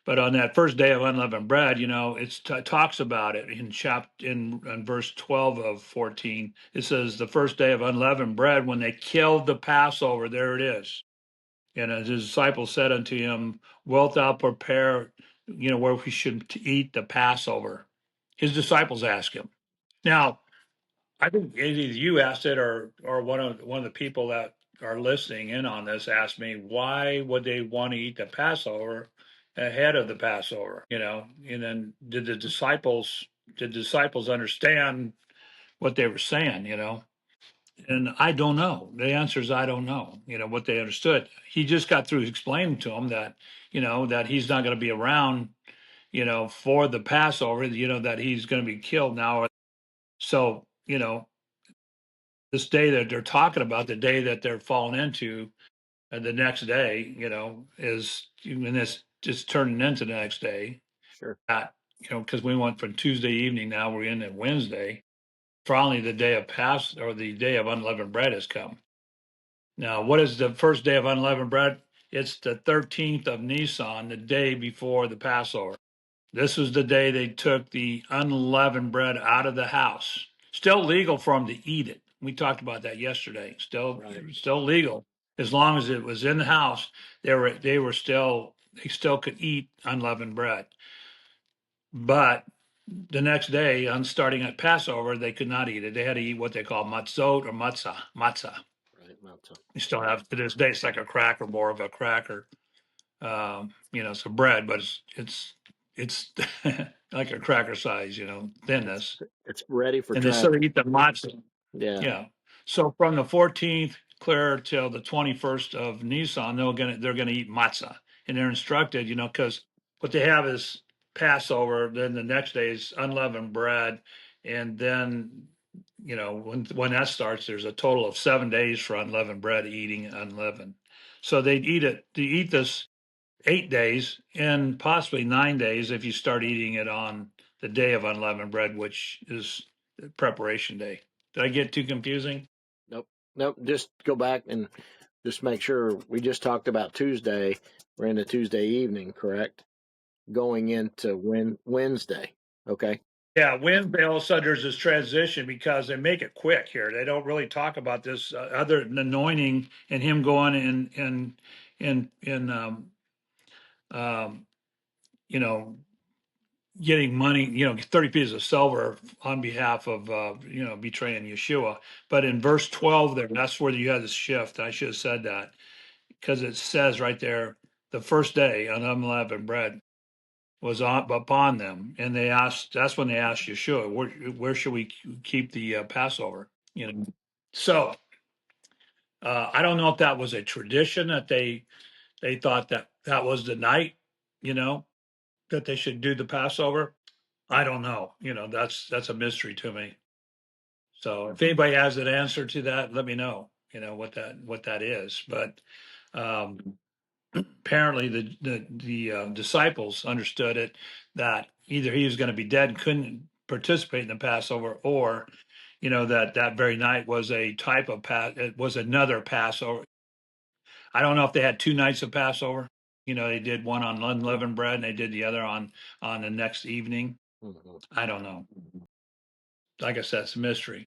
But on that first day of unleavened bread, it talks about it in verse 12 of 14. It says the first day of unleavened bread when they killed the Passover. There it is. And his disciples said unto him, "Wilt thou prepare, where we should eat the Passover?" His disciples asked him. Now, I think either you asked it or one of the people that are listening in on this asked me, why would they want to eat the Passover ahead of the Passover? And then did the disciples understand what they were saying? And I don't know. The answer is I don't know. What they understood. He just got through explaining to them that that he's not going to be around. For the Passover. That he's going to be killed now. So this day that they're talking about, the day that they're falling into, the next day, is and this just turning into the next day. Sure. That because we went from Tuesday evening, now we're in at Wednesday. Finally, the day of or the day of unleavened bread has come. Now, what is the first day of unleavened bread? It's the 13th of Nisan, the day before the Passover. This was the day they took the unleavened bread out of the house. Still legal for them to eat it. We talked about that yesterday. Still legal as long as it was in the house. They still could eat unleavened bread. But the next day, on starting at Passover, they could not eat it. They had to eat what they call matzot or matzah. Right. Matzah. You still have to this day. It's like a cracker, more of a cracker. It's a bread, but it's like a cracker size, thinness. It's ready for And they travel. still eat the matzah. Yeah. Yeah. So from the 14th clear till the 21st of Nisan, they're gonna eat matzah, and they're instructed, because what they have is Passover. Then the next day is unleavened bread, and then when that starts, there's a total of 7 days for unleavened bread, eating unleavened. So they eat this 8 days and possibly 9 days if you start eating it on the day of unleavened bread, which is preparation day. Did I get too confusing? Nope. Nope. Just go back and just make sure we just talked about Tuesday. We're into Tuesday evening, correct? Going into Wednesday. Okay. Yeah, Wednesday all of a sudden there's this transition because they make it quick here. They don't really talk about this other than anointing and him going and um, you know getting money, 30 pieces of silver on behalf of, betraying Yeshua. But in verse 12 there, that's where you had this shift. I should have said that because it says right there, the first day on unleavened bread was upon them. And that's when they asked Yeshua, where should we keep the Passover? So I don't know if that was a tradition that they thought that was the night, you know, that they should do the Passover. I don't know. That's a mystery to me. So if anybody has an answer to that, let me know. What that is. But um, apparently the disciples understood it that either he was going to be dead and couldn't participate in the Passover, or that very night was a type of it was another Passover. I don't know if they had two nights of Passover. They did one on unleavened bread and they did the other on the next evening. Mhm. I don't know. Like I said, it's a mystery.